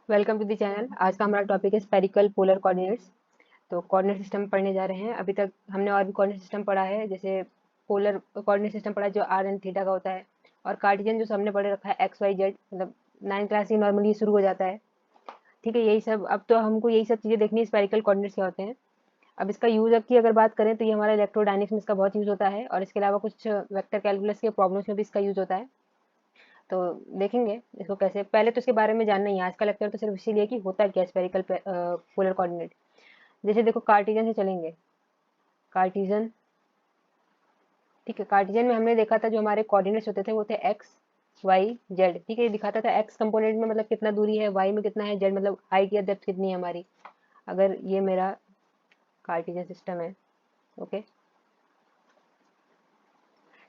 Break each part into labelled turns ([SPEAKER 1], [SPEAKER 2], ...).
[SPEAKER 1] Welcome to the channel. आज का हमारा टॉपिक है स्फेरिकल पोलर कोऑर्डिनेट्स। तो कोऑर्डिनेट सिस्टम पढ़ने जा रहे हैं। अभी तक हमने और भी कोऑर्डिनेट सिस्टम पढ़ा है, जैसे पोलर कोऑर्डिनेट सिस्टम पढ़ा है जो आर एंड थीटा का होता है, और कार्टेशियन जो हमने पढ़े रखा है एक्स वाई जेड, मतलब 9th क्लास से नॉर्मली शुरू हो जाता है। ठीक है, यही सब। अब तो हमको यही सब चीज़ें देखनी है, स्फेरिकल कोऑर्डिनेट्स क्या होते हैं। अब इसका यूज अब की अगर बात करें तो ये हमारा इलेक्ट्रोडायनेमिक्स में इसका बहुत यूज होता है, और इसके अलावा कुछ वेक्टर कैलकुलस के प्रॉब्लम्स में भी इसका यूज होता है। तो देखेंगे इसको कैसे। पहले तो इसके बारे में जानना ही है। आज का लेक्चर तो सिर्फ इसीलिए कि होता क्या स्फेरिकल पोलर कोऑर्डिनेट। जैसे देखो, कार्टेशियन से चलेंगे। कार्टेशियन, ठीक है, कार्टेशियन में हमने देखा था जो हमारे कोऑर्डिनेट्स होते थे वो थे एक्स वाई जेड। ठीक है, ये दिखाता था एक्स कंपोनेंट में मतलब कितना दूरी है, वाई में कितना है, जेड मतलब हाइट या डेप्थ कितनी है हमारी। अगर ये मेरा कार्टेशियन सिस्टम है, ओके,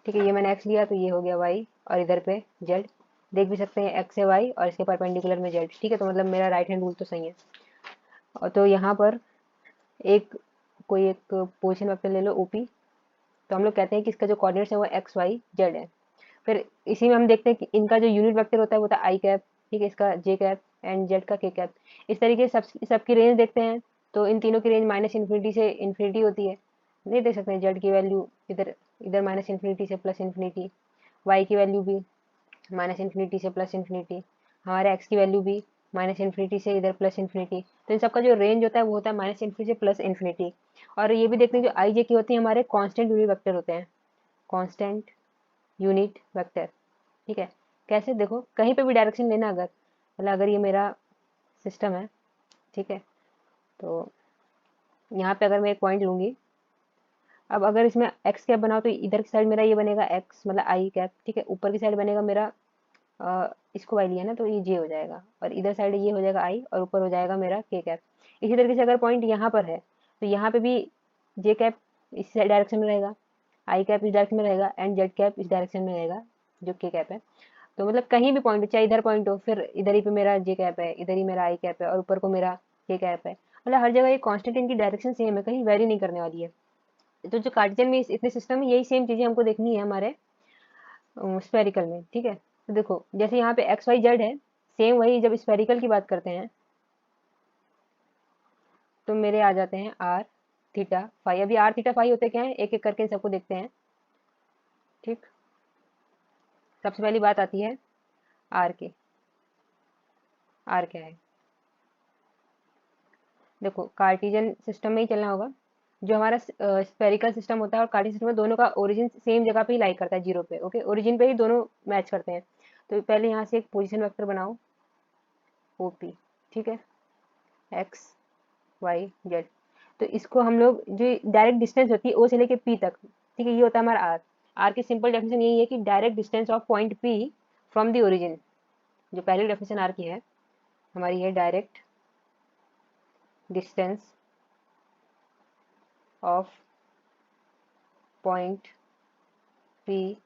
[SPEAKER 1] ठीक है, ये मैंने एक्स लिया तो ये हो गया वाई, और इधर पे जेड। देख भी सकते हैं एक्स है वाई और इसके परपेंडिकुलर में जेड। ठीक है, तो मतलब मेरा राइट हैंड रूल तो सही है। और तो यहाँ पर एक कोई एक पोजीशन वेक्टर ले लो ओपी। तो हम लोग कहते हैं कि इसका जो कोऑर्डिनेट्स है वो एक्स वाई जेड है। फिर इसी में हम देखते हैं कि इनका जो यूनिट वेक्टर होता है वो होता है आई कैप। ठीक है, इसका जे कैप एंड जेड का के कैप। इस तरीके से सबकी रेंज देखते हैं। तो इन तीनों की रेंज माइनस इन्फिनिटी से इन्फिनिटी होती है। नहीं देख सकते हैं जेड की वैल्यू इधर, इधर माइनस इन्फिनिटी से प्लस इन्फिनिटी। वाई की वैल्यू भी माइनस इन्फिनिटी से प्लस इन्फिनिटी। हमारे एक्स की वैल्यू भी माइनस इन्फिनिटी से इधर प्लस इन्फिनिटी। तो इन सबका जो रेंज होता है वो होता है माइनस इन्फिनिटी से प्लस इन्फिनिटी। और ये भी देखते हैं जो आई जे की होती है हमारे कांस्टेंट यूनिट वेक्टर होते हैं। Constant unit vector. ठीक है, कैसे देखो, कहीं पे भी डायरेक्शन लेना, अगर मतलब अगर ये मेरा सिस्टम है, ठीक है, तो यहाँ पे अगर मैं एक पॉइंट लूंगी। अब अगर इसमें एक्स कैप बनाओ तो इधर की साइड मेरा ये बनेगा एक्स मतलब आई कैप। ठीक है, ऊपर की साइड बनेगा मेरा इसको वाई लिया ना तो ये जे हो जाएगा, और इधर साइड ये हो जाएगा आई, और ऊपर हो जाएगा मेरा के कैप। इसी तरीके से अगर पॉइंट यहाँ पर है तो यहाँ पे भी जे कैप इस डायरेक्शन में रहेगा, आई कैप इस डायरेक्शन में रहेगा, एंड जेड कैप इस डायरेक्शन में रहेगा जो के कैप है। तो मतलब कहीं भी पॉइंट हो, चाहे इधर पॉइंट हो, फिर इधर ही पे मेरा जे कैप है, इधर ही मेरा आई कैप है, और ऊपर को मेरा के कैप है। मतलब हर जगह ये कांस्टेंट, इनकी डायरेक्शन सेम है, कहीं वेरी नहीं करने वाली है। तो जो कार्टेशियन में इतने सिस्टम है, यही सेम चीजें हमको देखनी है हमारे स्फेरिकल में। ठीक है, तो देखो जैसे यहाँ पे एक्स वाई जेड है, सेम वही जब स्फेरिकल की बात करते हैं तो मेरे आ जाते हैं आर थीटा फाई। अभी आर थीटा फाई होते क्या है, एक एक करके इन सबको देखते हैं। ठीक, सबसे पहली बात आती है आर की। आर क्या है, देखो कार्टेशियन सिस्टम में ही चलना होगा। जो हमारा स्फेरिकल सिस्टम होता है और कार्टेशियन सिस्टम में, दोनों का ओरिजिन सेम जगह पे ही लाई करता है, जीरो पे। ओके, ओरिजिन पे ही दोनों मैच करते हैं। तो पहले यहाँ से एक पोजीशन वेक्टर बनाओ ओपी। ठीक है, एक्स वाई जेड। तो इसको हम लोग जो डायरेक्ट डिस्टेंस होती है ओ से लेके पी तक, ठीक है, ये होता है हमारा आर। आर की सिंपल डेफिनेशन यही है कि direct distance of point P from the origin. जो पहली डेफिनेशन आर की है हमारी है direct distance of point P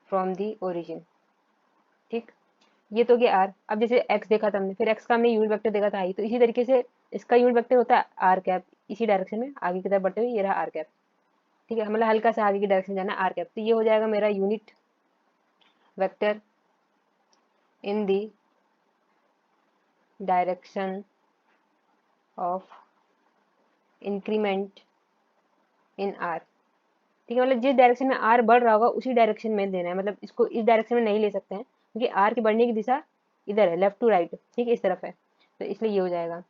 [SPEAKER 1] from the origin. ठीक, ये तो गया आर। अब जैसे एक्स देखा था हमने, फिर एक्स का हमने यूनिट वेक्टर देखा था आई, तो इसी तरीके से इसका यूनिट वेक्टर होता है आर कैप। इसी डायरेक्शन में आगे की तरफ बढ़ते हुए ये रहा आर कैप। ठीक है, मतलब हल्का सा आगे की डायरेक्शन जाना आर कैप। तो ये हो जाएगा मेरा unit vector in the direction of increment in are. ठीक है, मतलब जिस डायरेक्शन में आर बढ़ रहा होगा उसी डायरेक्शन में देना है। मतलब इसको इस डायरेक्शन में नहीं ले सकते हैं, क्योंकि आर की बढ़ने की दिशा इधर है, लेफ्ट टू राइट। ठीक है, इस तरफ है, तो इसलिए ये हो जाएगा।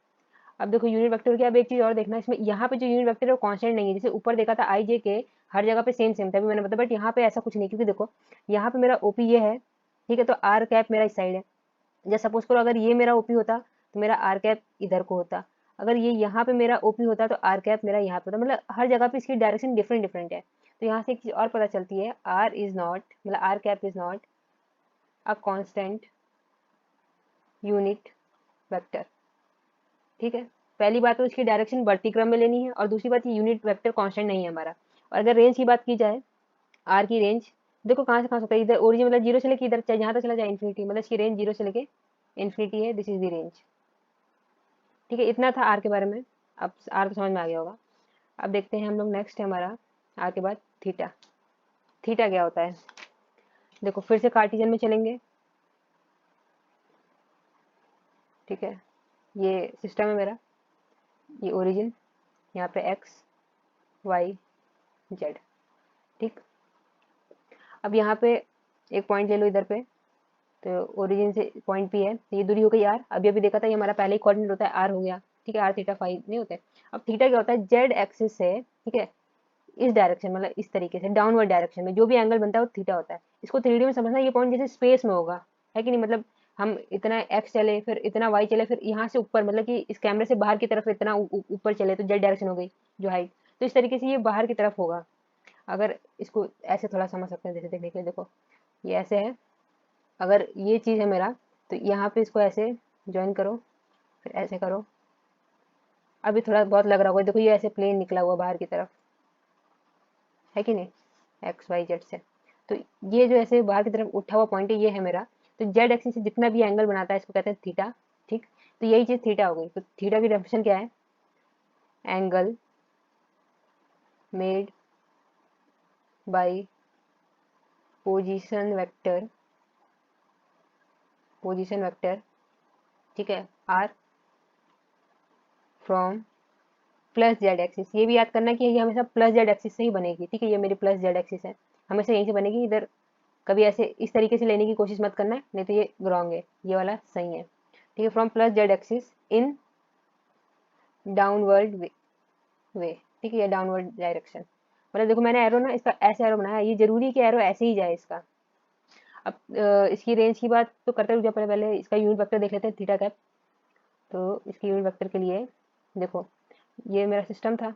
[SPEAKER 1] अब देखो यूनिट वेक्टर की अब एक चीज और देखना, इसमें यहाँ पे जो यूनिट वेक्टर है वो कांस्टेंट नहीं है। जैसे ऊपर देखा था आई जे के हर जगह पे सेम सेम था, अभी मैंने बताया, बट यहाँ पे ऐसा कुछ नहीं, क्योंकि देखो यहाँ पे मेरा ओपी ये है। ठीक है, तो आर कैप मेरा इस साइड है। जैसे सपोज करो अगर ये मेरा ओपी होता तो मेरा आर कैप इधर को होता। अगर ये यहाँ पे मेरा ओपी होता तो आर कैप मेरा यहाँ पे होता। मतलब हर जगह पे इसकी डायरेक्शन डिफरेंट डिफरेंट है। तो यहाँ से एक चीज और पता चलती है, आर इज नॉट, मतलब r cap is not a constant unit vector. ठीक है, पहली बात तो इसकी डायरेक्शन बढ़ती क्रम में लेनी है, और दूसरी बात ये यूनिट वेक्टर कांस्टेंट नहीं है हमारा। और अगर रेंज की बात की जाए, आर की रेंज देखो कहाँ से कहाँ सकता है, इधर ओरिजिन मतलब जीरो से लेके इधर चाहे जहाँ तक चला जाए इन्फिनिटी, मतलब इसकी रेंज जीरो से लेके इन्फिनिटी है। This is the range. ठीक है, इतना था आर के बारे में। अब आर तो समझ में आ गया होगा। अब देखते हैं हम लोग, नेक्स्ट है हमारा आर के बाद थीटा। थीटा क्या होता है, देखो फिर से कार्टेशियन में चलेंगे। ठीक है, ये सिस्टम है मेरा, ये ओरिजिन, यहाँ पे एक्स वाई जेड। ठीक, अब यहाँ पे एक पॉइंट ले लो इधर पे, तो ओरिजिन से पॉइंट पी है, तो ये दूरी हो गई आर। अभी अभी देखा था, ये हमारा पहले ही कोऑर्डिनेट होता है आर हो गया। ठीक है, आर थीटा फाइव नहीं होते। अब थीटा क्या होता है, जेड एक्सिस से, ठीक है, इस डायरेक्शन मतलब इस तरीके से डाउनवर्ड डायरेक्शन में जो भी एंगल बनता है वो थीटा होता है। इसको 3D में समझना, ये पॉइंट जैसे स्पेस में होगा, है कि नहीं, मतलब हम इतना एक्स चले, फिर इतना वाई चले, फिर यहाँ से ऊपर, मतलब कि इस कैमरे से बाहर की तरफ इतना ऊपर चले तो जेड डायरेक्शन हो गई जो हाइट। तो इस तरीके से ये बाहर की तरफ होगा। अगर इसको ऐसे थोड़ा समझ सकते हैं, जैसे देखने के लिए देखो, ये ऐसे है, अगर ये चीज़ है मेरा, तो यहाँ पे इसको ऐसे ज्वाइन करो, फिर ऐसे करो। अभी थोड़ा बहुत लग रहा होगा, देखो ये ऐसे प्लेन निकला हुआ बाहर की तरफ, है कि नहीं, एक्स वाई जेड से। तो ये जो ऐसे बाहर की तरफ उठा हुआ पॉइंट है, ये है मेरा। तो जेड एक्सिस से जितना भी एंगल बनाता है इसको कहते हैं थीटा। ठीक, तो यही चीज़ थीटा हो गई। तो थीटा की डेफिनेशन क्या है, angle made by position vector, position vector, ठीक है, r from plus z axis. ये भी याद करना कि ये हमेशा प्लस जेड एक्सिस से ही बनेगी। ठीक है, ये मेरी प्लस जेड एक्सिस है, हमेशा यहीं से बनेगी। इधर कभी ऐसे इस तरीके से लेने की कोशिश मत करना है, नहीं तो ये रॉन्ग है, ये वाला सही है। ठीक है, from plus z axis in downward way. ठीक है, ये डाउनवर्ड डायरेक्शन, मतलब देखो मैंने एरो ना इसका ऐसे एरो बनाया, ये जरूरी है कि एरो ऐसे ही जाए इसका। अब इसकी रेंज की बात तो करते रुक जाओ, पहले पहले इसका यूनिट वेक्टर देख लेते हैं, थीटा कैप। तो इसकी यूनिट वेक्टर के लिए देखो, ये मेरा सिस्टम था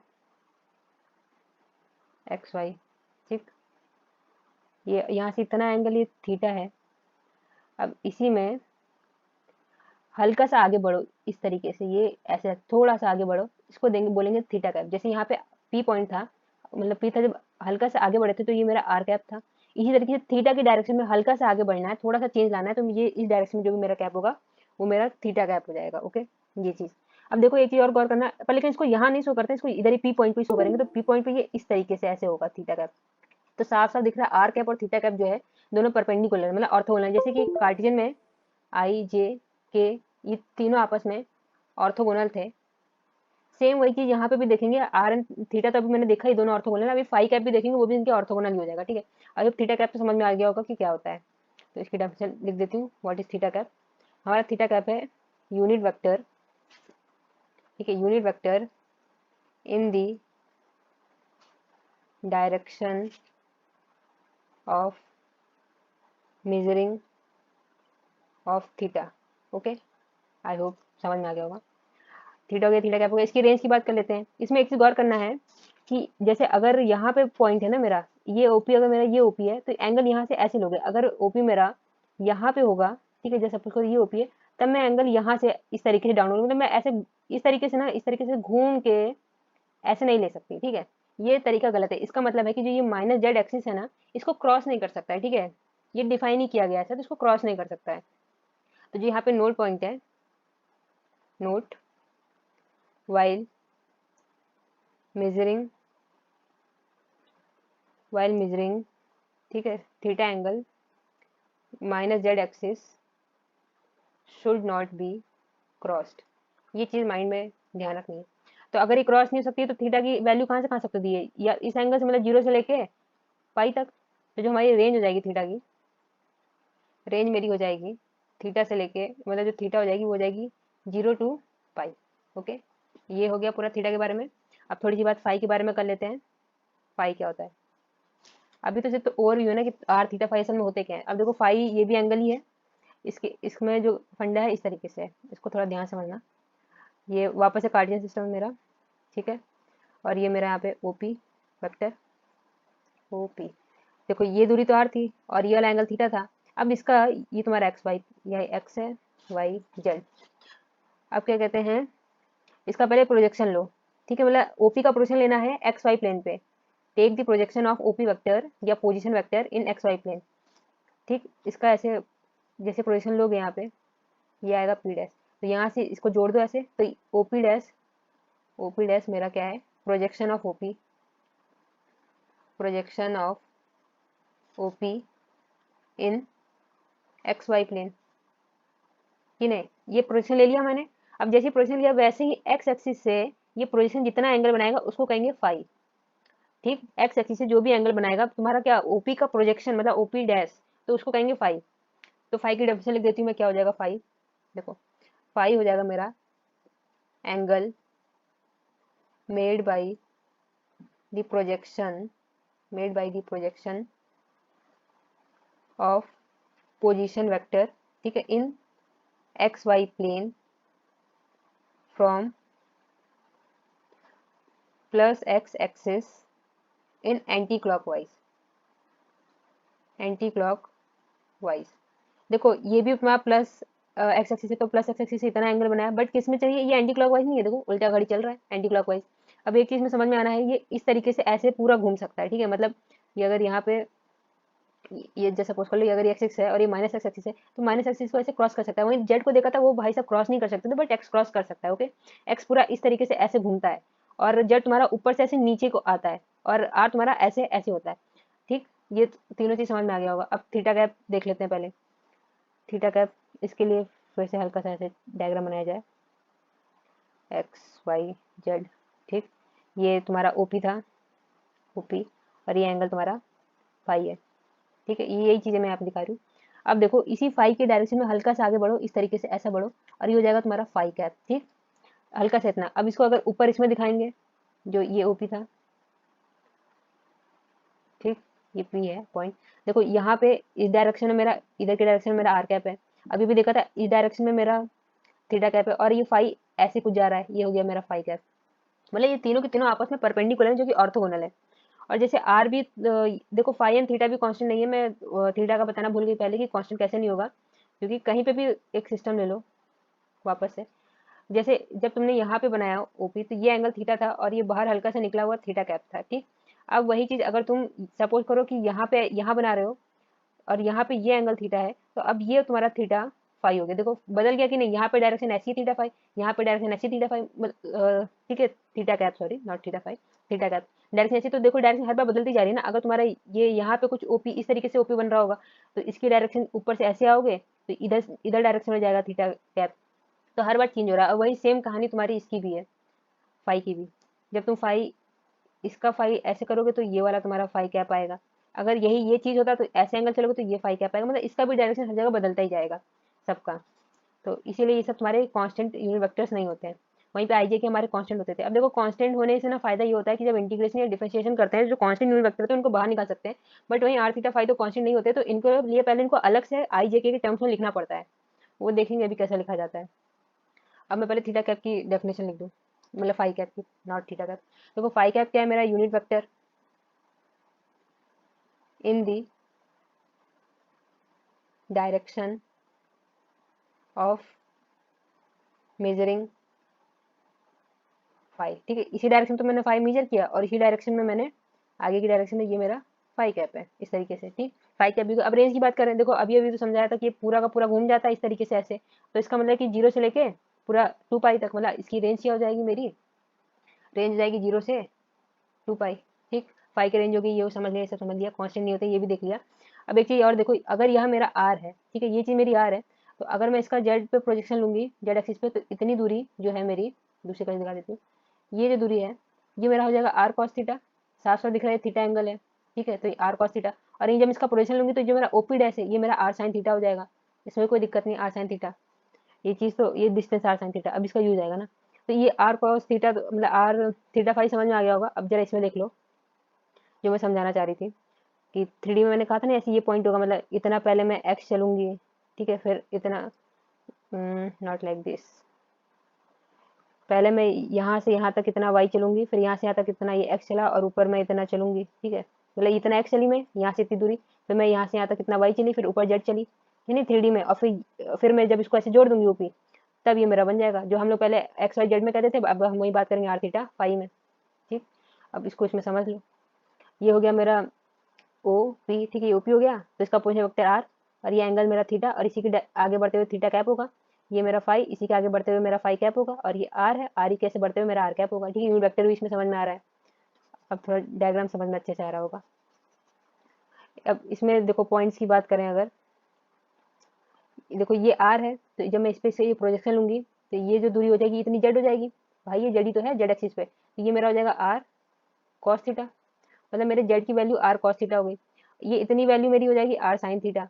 [SPEAKER 1] एक्स वाई। ठीक, ये यहाँ से इतना एंगल ये थीटा है। अब इसी में हल्का सा आगे बढ़ो इस तरीके से, ये ऐसे थोड़ा सा आगे बढ़ो, इसको देंगे बोलेंगे थीटा कैप। जैसे यहाँ पे पी पॉइंट था, मतलब पी था, जब हल्का सा आगे बढ़े थे तो ये मेरा आर कैप था। इसी तरीके से थीटा की डायरेक्शन में हल्का सा आगे बढ़ना है, थोड़ा सा चेंज लाना है, तो ये इस डायरेक्शन में जो भी मेरा कैप होगा वो मेरा थीटा कैप हो जाएगा। ओके, ये चीज। अब देखो एक चीज और गौर करना, पर लेकिन इसको यहाँ नहीं शो करते, इसको इधर ही पी पॉइंट पे शो करेंगे। तो पी पॉइंट पे ये इस तरीके से ऐसे होगा थीटा कैप। तो साफ साफ दिख रहा है आर कैप और थीटा कैप जो है दोनों परपेंडिकुलर, मतलब ऑर्थोगोनल। जैसे कि कार्टेशियन में आई जे के, ये तीनों आपस में ऑर्थोगोनल थे। सेम वही चीज यहाँ पे भी देखेंगे, आर एंड थीटा तो अभी मैंने देखा, ये दोनों ऑर्थोगोनल है। अभी फाई कैप भी देखेंगे, वो भी इनके ऑर्थोगोनल ही हो जाएगा। ठीक है, अभी थीटा कैप तो समझ में आ गया होगा कि क्या होता है। तो इसकी डेफिनेशन लिख देती हूँ, व्हाट इज थीटा कैप। हमारा थीटा कैप है यूनिट वेक्टर, ठीक है, unit vector in the direction of measuring of theta. Okay, I hope समझ में आ गया होगा। थीटा हो गया, थीटा कैप हो गया। इसकी रेंज की बात कर लेते हैं। इसमें एक चीज गौर करना है कि जैसे अगर यहाँ पे पॉइंट है ना मेरा, ये ओपी, अगर मेरा ये ओपी है तो एंगल यहाँ से ऐसे लोगे। अगर ओपी मेरा यहाँ पे होगा, ठीक है, जैसे सपोज करो ये ओपी है, तब मैं एंगल यहाँ से इस तरीके से डाउन, मतलब मैं ऐसे इस तरीके से ना, इस तरीके से घूम के ऐसे नहीं ले सकती। ठीक है, ये तरीका गलत है। इसका मतलब है कि जो ये माइनस जेड एक्सिस है ना, इसको क्रॉस नहीं कर सकता है। ठीक है, ये डिफाइन ही किया गया है, तो इसको क्रॉस नहीं कर सकता है। तो जो यहाँ पे नोट पॉइंट है, note while measuring, while measuring, ठीक है, theta angle minus Z axis should not be crossed. ये चीज माइंड में ध्यान रखनी है। तो अगर ये क्रॉस नहीं हो सकती है तो थीटा की वैल्यू कहाँ से दी है, या इस एंगल से, मतलब जीरो से लेके पाई तक। तो जो हमारी रेंज हो जाएगी थीटा की, रेंज मेरी हो जाएगी थीटा से लेके, मतलब जो थीटा हो जाएगी वो हो जाएगी 0 to पाई। ओके, ये हो गया पूरा थीटा के बारे में। अब थोड़ी सी बात फाई के बारे में कर लेते हैं, फाई क्या होता है। अभी तो सिर्फ तो ओवरव्यू है ना कि आर थीटा फाई असल में होते क्या है। अब देखो फाई ये भी एंगल ही है, इसके इसमें जो फंडा है इस तरीके से है, इसको थोड़ा ध्यान समझना। ये वापस से कार्टेशियन सिस्टम है मेरा, ठीक है, और ये मेरा यहाँ पे ओपी वेक्टर, ओपी। देखो ये दूरी तो आर थी और ये वाला एंगल थीटा था। अब इसका ये तुम्हारा एक्स वाई, यह एक्स है, वाई जेड। अब क्या कहते हैं, इसका पहले प्रोजेक्शन लो। ठीक है, मतलब ओपी का प्रोजेक्शन लेना है एक्स वाई प्लेन पे। Take the projection of OP vector या position vector in x y plane. ठीक, इसका ऐसे जैसे प्रोजेक्शन लोगे यहाँ पे, ये आएगा पी डैश। तो यहाँ से इसको जोड़ दो ऐसे, तो ओपी डैश, ओपी डैश मेरा क्या है, projection of OP, projection of OP in x y plane. कि नहीं, ये प्रोजेक्शन ले लिया मैंने। अब जैसे प्रोजेक्शन लिया वैसे ही एक्स एक्सिस से ये प्रोजेक्शन जितना एंगल बनाएगा उसको कहेंगे फाई। ठीक, एक्स एक्सिस से जो भी एंगल बनाएगा तुम्हारा क्या ओपी का प्रोजेक्शन मतलब ओपी डैश, तो उसको कहेंगे फाई। तो फाई की डेफिनेशन लिख देती हूँ मैं, क्या हो जाएगा फाई, देखो फाई हो जाएगा मेरा angle made by the projection, made by the projection of position vector, ठीक है, in x y plane from plus x axis in anti clockwise, anti clock wise. देखो ये भी तुम्हारा प्लस एक्स एक्सिस है, तो प्लस एक्स एक्सिस से इतना एंगल बनाया, बट किस में चाहिए, ये एंटी क्लॉकवाइज नहीं है, देखो उल्टा घड़ी चल रहा है एंटी क्लॉकवाइज। अब एक चीज में समझ में आना है, ये इस तरीके से ऐसे पूरा घूम सकता है, ठीक है, मतलब ये अगर यहाँ पे ये जैसे सपोज कर लो, अगर ये एक्स एक्सिस है और ये माइनस एक्स एक्सिस है, तो माइनस एक्सिस को ऐसे क्रॉस कर सकता है। वहीं जेड को देखा था वो भाई साहब क्रॉस नहीं कर सकते थे, बट एक्स क्रॉस कर सकता है। ओके, एक्स पूरा इस तरीके से ऐसे घूमता है, और जेड तुम्हारा ऊपर से ऐसे नीचे को आता है, और आर तुम्हारा ऐसे ऐसे होता है। ठीक, ये तीनों चीज समझ में आ गया होगा। अब थीटा कैप देख लेते हैं पहले। थीटा कैप, इसके लिए फिर से हल्का सा ऐसे डायग्राम बनाया जाए, एक्स वाई जेड। ठीक, ये तुम्हारा ओपी था, ओपी, और ये एंगल तुम्हारा फाई है। ठीक है, यही चीजें मैं आप दिखा रही हूँ। अब देखो इसी फाई के डायरेक्शन में हल्का सा आगे बढ़ो, इस तरीके से ऐसा बढ़ो, और ये हो जाएगा तुम्हारा फाई कैप। ठीक, हल्का सा इतना। अब इसको अगर ऊपर इसमें दिखाएंगे, जो ये ओपी था, ठीक, ये पी है पॉइंट। देखो यहाँ पे इस डायरेक्शन में मेरा, इधर के डायरेक्शन में मेरा आर कैप है। अभी भी देखा था इस डायरेक्शन में मेरा थीटा कैप है, और ये फाई ऐसे कुछ जा रहा है, ये हो गया मेरा फाई कैप। मतलब ये तीनों के तीनों आपस में परपेंडिकुलर है, जो कि ऑर्थोगोनल है। और जैसे आर भी देखो फाई एंड थीटा भी कांस्टेंट नहीं है। मैं थीटा का बताना भूल गई पहले कि कांस्टेंट कैसे नहीं होगा, क्योंकि कहीं पे भी एक सिस्टम ले लो वापस से। जैसे जब तुमने यहाँ पे बनाया ओपी, तो ये एंगल थीटा था, और ये बाहर हल्का सा निकला हुआ थीटा कैप था। ठीक, अब वही चीज अगर तुम सपोज करो कि यहाँ पे यहाँ बना रहे हो, और यहाँ पे ये एंगल थीटा है, तो अब ये तुम्हारा थीटा फाई हो गया। देखो बदल गया कि नहीं, यहाँ पे डायरेक्शन ऐसी थीटा फाई, यहाँ पे डायरेक्शन ऐसी थीटा फाई, ठीक है, theta cap, sorry not theta phi, theta cap direction ऐसी। तो देखो डायरेक्शन हर बार बदलती जा रही है ना। अगर तुम्हारा ये यहाँ पे कुछ ओपी इस तरीके से ओपी बन रहा होगा, तो इसकी डायरेक्शन ऊपर से ऐसे आओगे, तो इधर इधर डायरेक्शन में जाएगा थीटा कैप। तो हर बार चेंज हो रहा है। और वही सेम कहानी तुम्हारी इसकी भी है, फाई की भी। जब तुम फाई, इसका फाई ऐसे करोगे, तो ये वाला तुम्हारा फाई कैप आएगा। अगर यही ये चीज होता तो ऐसे एंगल चलोगे, तो ये फाई कैप आएगा। मतलब इसका भी डायरेक्शन हर जगह बदलता ही जाएगा सबका। तो इसीलिए ये सब तुम्हारे कांस्टेंट यूनिट वेक्टर्स नहीं होते हैं। वहीं पे आईजे के हमारे कांस्टेंट होते थे। अब देखो कांस्टेंट होने से ना फायदा ये होता है कि जब इंटीग्रेशन या डिफरेंशिएशन करते हैं, जो कांस्टेंट यूनिट वेक्टर होते हैं उनको बाहर निकाल सकते हैं। बट वहीं आर थीटा फाई तो कांस्टेंट नहीं होते, तो इनको लिए पहले इनको अलग से आईजे के टर्म्स में लिखना पड़ता है। वो देखेंगे अभी कैसा लिखा जाता है। अब मैं पहले थीटा कैप की डेफिनेशन लिख दूं, मतलब फाई कैप की, नॉट थीटा कैप। देखो फाई कैप क्या है, मेरा unit vector in the direction of measuring phi. ठीक है, इसी डायरेक्शन तो मैंने फाई मेजर किया, और इसी डायरेक्शन में मैंने आगे की डायरेक्शन में ये मेरा फाई कैप है, इस तरीके से। ठीक, फाई कैप भी। अब रेंज की बात करें, देखो अभी अभी तो समझाया था कि ये पूरा का पूरा घूम जाता है इस तरीके से ऐसे। तो इसका मतलब कि जीरो से लेके पूरा 2 पाई तक, मतलब इसकी रेंज क्या हो जाएगी, मेरी रेंज हो जाएगी 0 से 2 पाई। ठीक, फाई की रेंज होगी, ये समझ लिया, ये सब समझ लिया, कांस्टेंट नहीं होते ये भी देख लिया। अब एक चीज और देखो, अगर यह मेरा आर है, ठीक है, ये चीज मेरी आर है, तो अगर मैं इसका जेड पे प्रोजेक्शन लूंगी, जेड एक्सिस पे, तो इतनी दूरी जो है मेरी, दूसरी कलर दिखा देती हूँ, ये जो दूरी है, ये मेरा हो जाएगा आर कॉस थीटा। साफ साफ दिख रहा है थीटा एंगल है, ठीक है, तो ये आर कॉस थीटा। और ये जब इसका प्रोजेक्शन लूंगी, तो जो मेरा ओपी डैश है, ये मेरा आर साइन थीटा हो जाएगा। इसमें कोई दिक्कत नहीं, आर साइन थीटा, ये चीज तो ये डिस्टेंस आर साइन थीटा, अब इसका यूज आएगा ना। तो ये आर कॉस थीटा, मतलब आर थीटा फाई समझ में आ गया होगा। अब जरा इसमें देख लो, जो मैं समझाना चाह रही थी कि 3D में मैंने कहा था ना, ऐसे ये पॉइंट होगा, मतलब इतना पहले मैं एक्स चलूंगी, ठीक है, फिर इतना, नॉट लाइक दिस, पहले मैं यहाँ से यहाँ तक इतना वाई चलूंगी, फिर यहाँ से यहाँ तक इतना ये एक्स चला, और ऊपर मैं इतना चलूंगी, ठीक है, मतलब इतना एक्स चली मैं यहाँ से इतनी दूरी, फिर मैं यहाँ से यहाँ तक इतना वाई चली, फिर ऊपर जेड चली, यानी 3D में। और फिर मैं जब इसको ऐसे जोड़ दूंगी ओपी, तब ये मेरा बन जाएगा, जो हम लोग पहले एक्स वाई जेड में कहते थे, अब हम वही बात करेंगे आर थीटा फाई में। ठीक, अब इसको इसमें समझ लो, ये हो गया मेरा ओ पी, ठीक है, ओपी हो गया, तो इसका पोजीशन वेक्टर आर, और ये एंगल मेरा थीटा, और इसी के आगे बढ़ते हुए थीटा कैप होगा। ये मेरा फाई, इसी के आगे बढ़ते हुए मेरा फाई कैप होगा, और ये आर है, आर ही कैसे बढ़ते हुए मेरा आर कैप होगा। ठीक है, यूनिट वेक्टर भी इसमें समझ में आ रहा है। अब थोड़ा डायग्राम समझ में अच्छे से आ रहा होगा। अब इसमें देखो पॉइंट्स की बात करें अगर, देखो ये आर है, तो जब मैं इस पे से ये प्रोजेक्शन लूंगी तो ये जो दूरी हो जाएगी इतनी जेड हो जाएगी। भाई ये जेड ही तो है, जेड एक्सिस पे, तो ये मेरा हो जाएगा आर कॉस थीटा, मतलब मेरे जेड की वैल्यू आर कॉस थीटा हो गई। ये इतनी वैल्यू मेरी हो जाएगी आर साइन थीटा,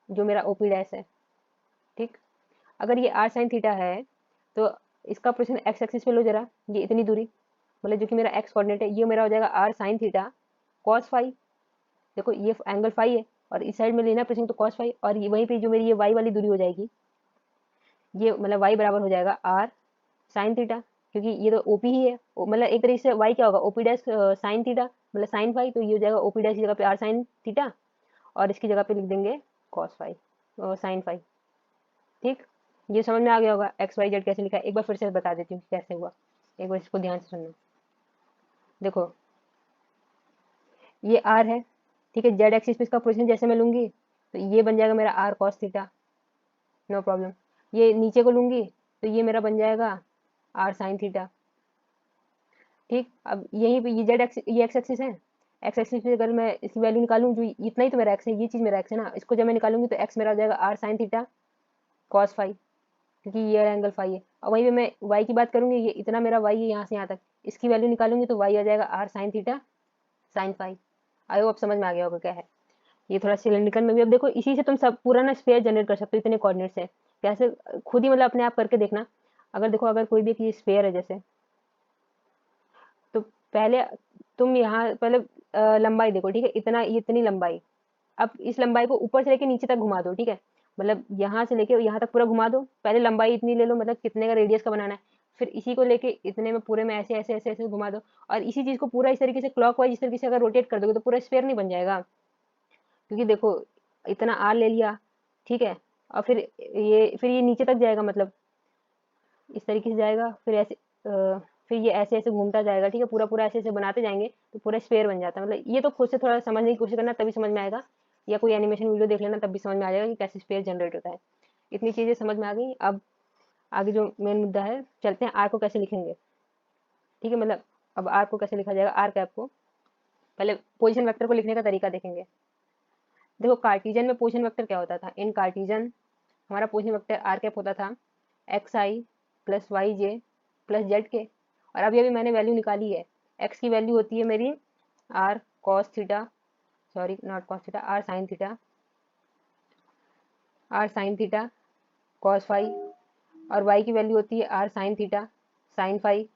[SPEAKER 1] जो मेरा ओपी डैश है। ठीक, अगर ये आर साइन थीटा है तो इसका प्रोजेक्शन एक्स एक्सिस पे लो जरा, ये इतनी दूरी, मतलब जो कि मेरा एक्स कोऑर्डिनेट है, ये मेरा हो जाएगा are sine theta cos phi. देखो ये एंगल फाई है और इस साइड में लेना प्रोजेक्शन तो कॉस फाई, और वहीं पे जो मेरी ये वाई वाली दूरी हो जाएगी, ये मतलब वाई बराबर हो जाएगा आर साइन थीटा, क्योंकि ये तो ओपी ही है, मतलब एक तरीके से वाई क्या होगा ओपी डैश साइन थीटा, मतलब साइन फाई, तो ये हो जाएगा ओपी डैश की जगह पे आर साइन थीटा और इसकी जगह पे लिख देंगे कॉस फाई साइन फाई। ठीक, ये समझ में आ गया होगा एक्स वाई जेड कैसे लिखा है। एक बार फिर से बता देती हूँ कैसे हुआ, एक बार इसको ध्यान से सुनना। देखो ये आर है, ठीक है, जेड एक्सिस पे इसका पोजीशन जैसे मैं लूंगी तो ये बन जाएगा मेरा r cos theta, no problem. ये नीचे को लूंगी तो ये मेरा बन जाएगा आर साइन थीटा। ठीक, अब यहीं पे ये जेड एक्स ये एक्स एक्सिस है, एक्स एक्सिस पे अगर मैं इसकी वैल्यू निकालूं, जो इतना ही तो मेरा एक्स है, ये चीज मेरा एक्स है ना, इसको जब मैं निकालूंगी तो एक्स मेरा हो जाएगा are sine theta cos phi, क्योंकि ये एंगल फाई है। और वहीं पे मैं वाई की बात करूंगी, ये इतना मेरा वाई है यहाँ से यहाँ तक, इसकी वैल्यू निकालूंगी तो वाई आ जाएगा are sine theta sine phi. I hope समझ में आ गया होगा क्या है। ये थोड़ा सिलिंड्रिकल में भी, अब देखो इसी से तुम सब पूरा ना स्फीयर जनरेट कर सकते हो इतने कोऑर्डिनेट से, कैसे खुद ही मतलब अपने आप करके देखना। अगर देखो अगर कोई भी एक स्फीयर है जैसे, तो पहले तुम यहाँ पहले लंबाई देखो, ठीक है, इतना इतनी लंबाई, अब इस लंबाई को ऊपर से लेके नीचे तक घुमा दो, ठीक है, मतलब यहाँ से लेके यहाँ तक पूरा घुमा दो। पहले लंबाई इतनी ले लो, मतलब कितने का रेडियस का बनाना है, फिर इसी को लेके इतने में पूरे में ऐसे ऐसे ऐसे ऐसे घुमा दो, और इसी चीज को पूरा इस तरीके से क्लॉकवाइज इस तरीके से अगर रोटेट कर दोगे तो पूरा स्फीयर नहीं बन जाएगा, क्योंकि देखो इतना आर ले लिया, ठीक है, और फिर ये नीचे तक जाएगा, मतलब इस तरीके से जाएगा, फिर ऐसे फिर ये ऐसे ऐसे घूमता जाएगा, ठीक है, पूरा पूरा ऐसे ऐसे बनाते जाएंगे तो पूरा स्फीयर बन जाता है। मतलब ये तो खुद से थोड़ा समझने की कोशिश करना तभी समझ में आएगा, या कोई एनिमेशन वीडियो देख लेना तब भी समझ में आ जाएगा कि कैसे स्फीयर जनरेट होता है। इतनी चीजें समझ में आ गई। अब आगे जो मेन मुद्दा है, चलते हैं आर को कैसे लिखेंगे। ठीक है, मतलब अब आर को कैसे लिखा जाएगा, आर कैप को पहले पोजिशन वेक्टर को लिखने का तरीका देखेंगे। देखो कार्टिजन में पोजिशन वेक्टर क्या होता था, इन कार्टिजन हमारा पोजिशन वेक्टर आर कैप होता था एक्स आई प्लस वाई जे प्लस जेड के, और अभी अभी मैंने वैल्यू निकाली है, एक्स की वैल्यू होती है मेरी r cos theta, sorry not cos theta, r sine theta cos phi, और वाई की वैल्यू होती है are sine theta sine phi,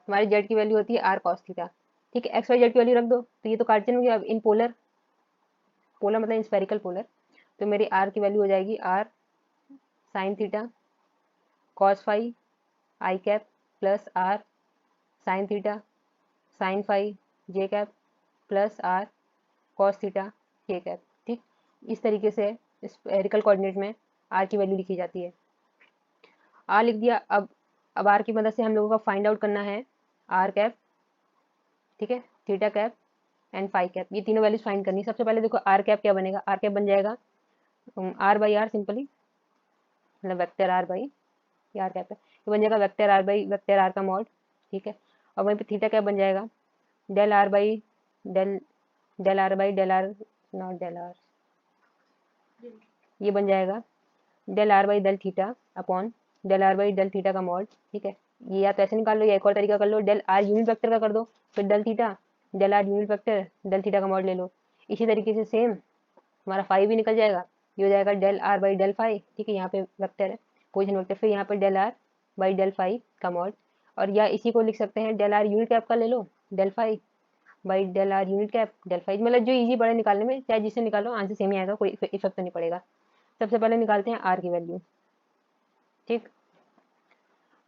[SPEAKER 1] हमारी जेड की वैल्यू होती है आर कॉस थीटा। ठीक है, एक्स वाई जेड की वैल्यू रख दो, तो ये तो कार्टेशियन हो गया। अब इन पोलर, पोलर मतलब इन स्फेरिकल पोलर, तो मेरी आर की वैल्यू हो जाएगी r sine theta cos phi i cap plus are sine theta sine phi j cap plus r cos theta k cap. ठीक, इस तरीके से स्फेरिकल कोऑर्डिनेट में आर की वैल्यू लिखी जाती है। आर लिख दिया, अब आर की मदद से हम लोगों को फाइंड आउट करना है आर कैप, ठीक है, theta cap and phi cap, ये तीनों वैल्यूज फाइंड करनी है। सबसे पहले देखो आर कैप क्या बनेगा, आर कैप बन जाएगा आर बाई आर, सिंपली मतलब vector r by r cap है, तो बन जाएगा vector r by vector r का मॉड। ठीक है, और वहीं पे थीटा कैप बन जाएगा del r by del del r by del r, not del r, ये बन जाएगा del r by del theta upon del r by del theta का मॉड। ठीक है, ये या तो ऐसे निकाल लो या एक और तरीका कर लो, डेल आर यूनिट वेक्टर का कर दो, फिर del theta del r unit vector del theta का मॉड ले लो। इसी तरीके से सेम हमारा फाई भी निकल जाएगा, ये हो जाएगा del r by del phi. ठीक है, यहाँ पे वेक्टर है पोजिशन वेक्टर, फिर यहाँ पे del r by del phi का मॉड, और या इसी को लिख सकते हैं डेल आर यूनिट कैप का ले लो, del phi by del r unit cap del phi, मतलब जो इजी पड़े निकालने में, चाहे जिससे निकालो आंसर सेम ही आएगा, कोई इफेक्ट तो नहीं पड़ेगा। सबसे पहले निकालते हैं आर की वैल्यू। ठीक,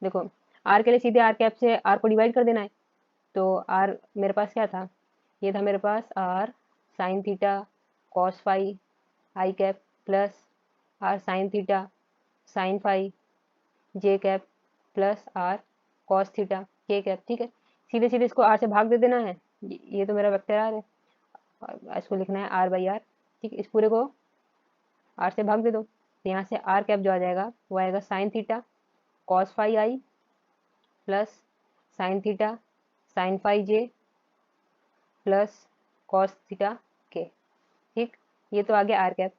[SPEAKER 1] देखो आर के लिए सीधे आर कैप से आर को डिवाइड कर देना है, तो आर मेरे पास क्या था, ये था मेरे पास r sine theta cos phi i cap plus are sine theta sine phi j cap plus r cos theta k cap. ठीक है, सीधे सीधे इसको आर से भाग दे देना है, ये तो मेरा वेक्टर आर है, और इसको लिखना है आर बाई आर। ठीक, इस पूरे को आर से भाग दे दो, तो यहाँ से आर कैप जो आ जाएगा वो आएगा sine theta cos phi i plus sine theta sine phi j plus cos theta k. ठीक, ये तो आ गया आर कैप।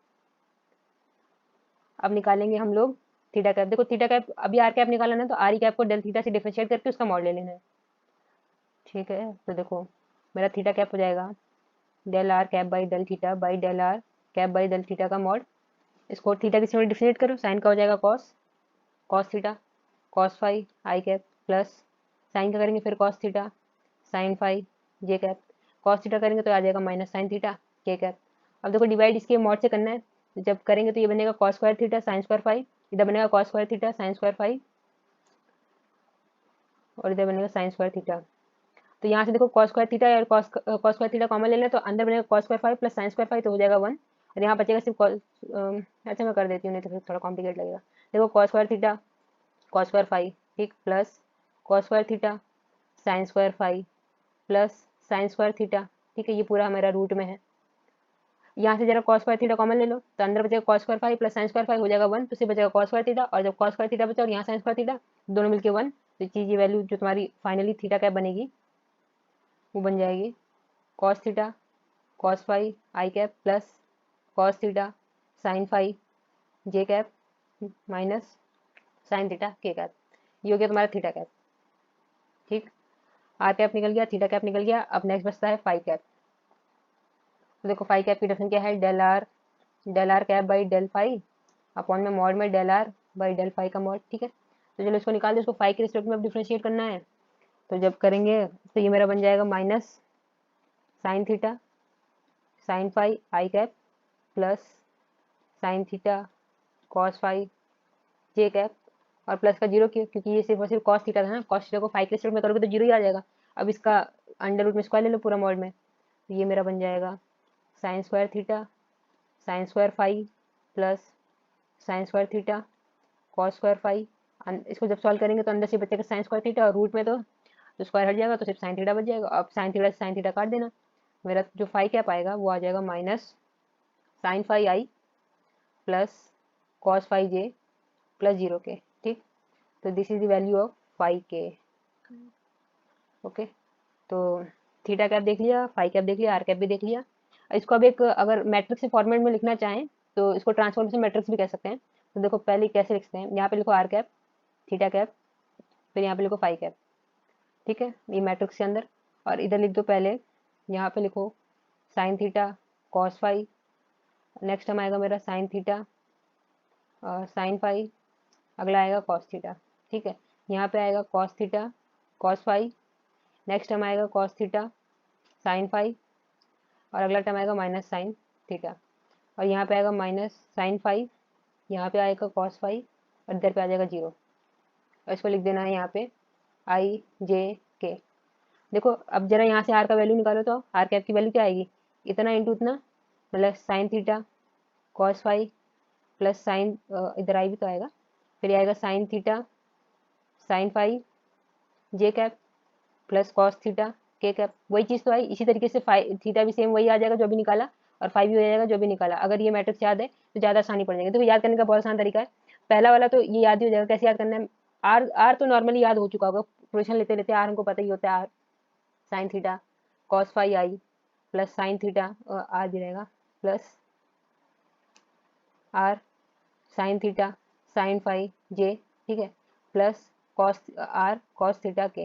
[SPEAKER 1] अब निकालेंगे हम लोग थीटा कैप। देखो थीटा कैप अभी आर कैप निकालना है तो आर ई कैप को डेल थीटा से डिफरेंशिएट करके उसका मॉड ले लेना है। ठीक है, तो देखो मेरा थीटा कैप हो जाएगा del r cap by del theta by del r cap by del theta का मॉड। इसको थीटा किसी में डिफरेंशिएट करो, साइन का हो जाएगा cos, cos theta cos phi i cap plus sine का करेंगे फिर cos theta sine phi j cap, cos theta करेंगे तो आ जाएगा minus sine theta k cap. अब देखो डिवाइड इसके मॉड से करना है, तो जब करेंगे तो ये बनेगा cos square theta sine square phi, इधर बनेगा cos square theta sine square phi और इधर बनेगा साइन स्क्वायर थीटा। तो यहाँ से देखो कॉस स्क्वायर थीटा और कॉस स्क्वायर थीटा कॉमन ले लें तो अंदर बनेगा cos square phi plus sine square five, तो हो जाएगा 1 और यहाँ बचेगा सिर्फ अच्छा मैं कर देती हूँ नहीं तो फिर थोड़ा कॉम्प्लिकेट लगेगा। देखो cos square theta cos square phi ठीक plus cos square theta sine square phi plus sine square theta. ठीक है, ये पूरा हमारा रूट में है। यहाँ से जरा कॉस स्क्वायर थीटा कॉमन ले लो तो अंदर बचेगा cos square phi plus sine square five हो जाएगा 1, तो सिर्फ बचेगा कॉस स्क्वायर थीटा और जब कॉस स्क्वायर थीटा बचा और यहाँ साइन स्क्वायर थीटा दोनों मिलकर 1, तो चीज़ ये वैल्यू जो तुम्हारी फाइनली थीटा कैप बनेगी वो बन जाएगी cos theta cos phi i cap plus cos theta sine phi j cap minus sine theta k cap. ये हो गया तुम्हारा थीटा कैप। ठीक, आर कैप निकल गया, थीटा कैप निकल गया। अब नेक्स्ट बचता है फाई कैप। तो देखो फाई कैप की डेफिनेशन क्या है, del r cap by del phi upon में मॉड में del r by del phi का मॉड। ठीक है, तो चलो इसको निकाल दो, इसको फाई के रिस्पेक्ट में अब डिफ्रेंशिएट करना है। तो जब करेंगे तो ये मेरा बन जाएगा minus sine theta sine phi i cap plus sine theta cos phi j cap और प्लस का जीरो क्यों, क्योंकि ये सिर्फ और सिर्फ कॉस थीटा था ना, कॉस थीटा को फाइव के रिस्पेक्ट में करोगे तो जीरो ही आ जाएगा। अब इसका अंडर रूट में स्क्वायर ले लो पूरा मॉड में, तो ये मेरा बन जाएगा sign square theta sine square phi plus sine square theta cos square five. इसको जब सॉल्व करेंगे तो अंदर से बचेगा साइन स्क्वायर थीटा और रूट में तो स्क्वायर हट जाएगा तो सिर्फ साइन थीटा बच जाएगा। अब साइन थीटा से साइन थीटा काट देना, मेरा जो फाइव कैप आएगा वो आ जाएगा minus sign five i plus cos five J plus zero के। ठीक, तो this is the value of five के। ओके, तो थीटा कैप देख लिया, फाइव कैप देख लिया, आर कैप भी देख लिया। इसको अब एक अगर मैट्रिक्स के फॉर्मेट में लिखना चाहें तो इसको ट्रांसफॉर्मेशन मैट्रिक्स भी कह सकते हैं। तो देखो पहले कैसे लिखते हैं, यहाँ पे लिखो आर कैप थीटा कैप फिर यहाँ पे लिखो फाइव कैप। ठीक है, ये मैट्रिक्स के अंदर, और इधर लिख दो पहले, यहाँ पे लिखो sign theta cos five, next time आएगा मेरा साइन थीटा और साइन फाइव, अगला आएगा कॉस थीटा। ठीक है, यहाँ पे आएगा cos theta cos five, next time आएगा कॉस थीटा साइन फाइव और अगला टाइम आएगा माइनस साइन थीटा और यहाँ पे आएगा माइनस साइन फाइव, यहाँ पे आएगा कॉस फाइव और इधर पे आ जाएगा जीरो और इसको लिख देना है यहाँ पे आई जे के। देखो अब जरा यहाँ से आर का वैल्यू निकालो तो आर कैप की वैल्यू क्या आएगी, इतना इंटू इतना मतलब sign theta cos five plus sign इधर आई भी तो आएगा, फिर आएगा साइन थीटा साइन फाइव जे cap plus cos theta k cap. वही चीज़ तो आई, इसी तरीके से फाइव थीटा भी सेम वही आ जाएगा जो भी निकाला और फाइव भी हो जाएगा जो भी निकाला। अगर ये मैट्रिक्स याद है तो ज़्यादा आसानी पड़ जाएगी। देखो याद करने का बहुत आसान तरीका है, पहला वाला तो ये याद ही हो जाएगा। कैसे याद करना है, आर आर तो नॉर्मली याद हो चुका होगा, प्रोजेक्शन लेते लेते आर हमको पता ही होता है। Are sine theta cos phi i plus sine theta r भी रहेगा plus are sine theta sine phi j. ठीक है, plus cos r cos theta k.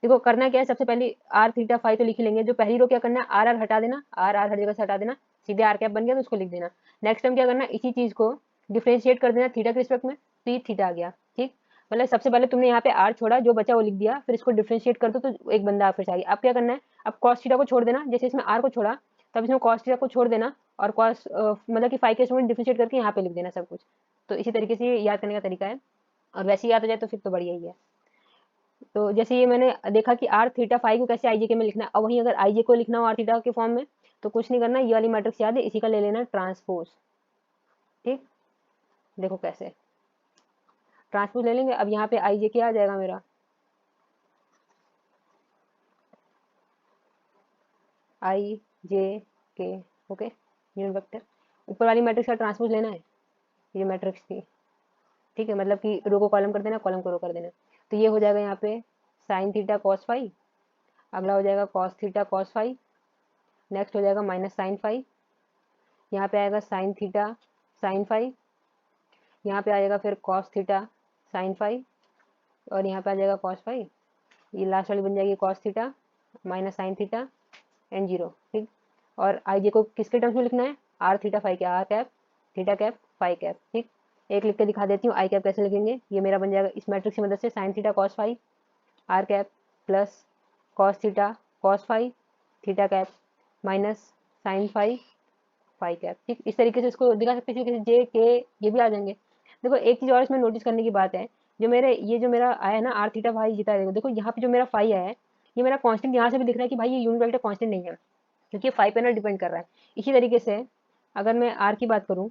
[SPEAKER 1] देखो करना क्या है, सबसे पहले आर थीटा फाइव तो लिख ही लेंगे, जो पहली रो क्या करना है आर आर हटा देना, आर आर हर जगह से हटा देना, सीधे आर कैप बन गया तो उसको लिख देना। नेक्स्ट टाइम क्या करना, इसी चीज को डिफ्रेंशिएट कर देना थीटा के रिस्पेक्ट में, तो ये थीटा आ गया। ठीक, मतलब सबसे पहले तुमने यहाँ पे आर छोड़ा, जो बचा वो लिख दिया, फिर इसको डिफ्रेंशिएट कर दो तो एक बंदा फिर से आ गया। अब क्या करना है, अब कॉस थीटा को छोड़ देना, जैसे इसमें आर को छोड़ा तब इसमें कॉस थीटा को छोड़ देना और कॉस मतलब कि फाइव के स्टूडेंट डिफ्रेंशिएट करके यहाँ पे लिख देना सब कुछ। तो इसी तरीके से ये याद करने का तरीका है और वैसे ही याद हो जाए तो फिर तो बढ़िया ही है। तो जैसे ये मैंने देखा कि आर थीटा फाइव को कैसे आई जे के में लिखना है, और वहीं अगर आई जे को लिखना हो आर थीटा के फॉर्म में तो कुछ नहीं करना, ये वाली मैट्रिक्स याद है, इसी का ले लेना ट्रांसपोज। ठीक, देखो कैसे ट्रांसपोज ले लेंगे। अब यहाँ पे आई जे के आ जाएगा मेरा आई जे के। ओके, यूनिट वेक्टर ऊपर वाली मैट्रिक्स का ट्रांसपोज लेना है, ये मैट्रिक्स थी। ठीक है, मतलब कि रो को कॉलम कर देना, कॉलम को रो कर देना। तो ये हो जाएगा यहाँ पे साइन थीटा कॉस फाइव, अगला हो जाएगा cos theta cos five, next हो जाएगा माइनस साइन फाइव, यहाँ पे आएगा साइन थीटा साइन फाइव, यहाँ पे आ जाएगा फिर कॉस थीटा साइन फाई, और यहाँ पे आ जाएगा कॉस फाई, ये लास्ट वाली बन जाएगी cos theta minus sine theta and zero, ठीक। और आई जे को किसके टर्म्स में लिखना है, आर थीटा फाई के, r cap theta cap phi cap, ठीक। एक लिख के दिखा देती हूँ आई कैप कैसे लिखेंगे। ये मेरा बन जाएगा इस मैट्रिक्स की मदद से sine theta cos phi R cap plus cos theta cos phi theta cap minus sine phi phi cap, ठीक। इस तरीके से इसको दिखा सकते हैं, जे के ये भी आ जाएंगे। देखो एक चीज और इसमें नोटिस करने की बात है, जो मेरा आया है ना आर थीटा फाई जीता, देखो यहाँ पे जो मेरा फाई आया है ये मेरा कांस्टेंट यहाँ से भी दिख रहा है कि भाई ये यूनिट वेक्टर कांस्टेंट नहीं है, क्योंकि फाई पे ना डिपेंड कर रहा है। इसी तरीके से अगर मैं आर की बात करूँ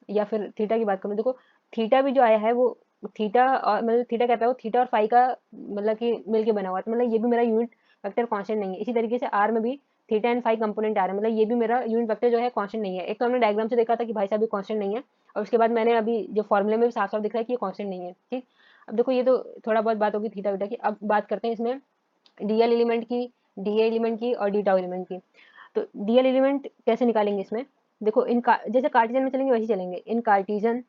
[SPEAKER 1] या फिर थीटा की बात करूँ, देखो थीटा भी जो आया है वो थीटा और मतलब थीटा कहता है वो थीटा और फाई का मतलब कि मिलके बना हुआ है, तो मतलब ये भी मेरा यूनिट वेक्टर कांस्टेंट नहीं है। इसी तरीके से आर में भी थीटा एंड फाई कंपोनेंट आ रहा है, मतलब ये भी मेरा यूनिट वेक्टर जो है कांस्टेंट नहीं है। एक तो हमने डायग्राम से देखा था कि भाई साहब ये कांस्टेंट नहीं है, और उसके बाद मैंने अभी जो फॉर्मूले में भी साफ साफ दिख रहा है कि ये कांस्टेंट नहीं है, ठीक। अब देखो ये तो थोड़ा बहुत बात होगी थीटा वीटा की। अब बात करते हैं इसमें डीएल एलिमेंट की, डीए एलिमेंट की और डी टाउ एलिमेंट की। तो डीएल एलिमेंट कैसे निकालेंगे इसमें, देखो जैसे कार्टिजन में चलेंगे वैसे चलेंगे। इन कार्टिजन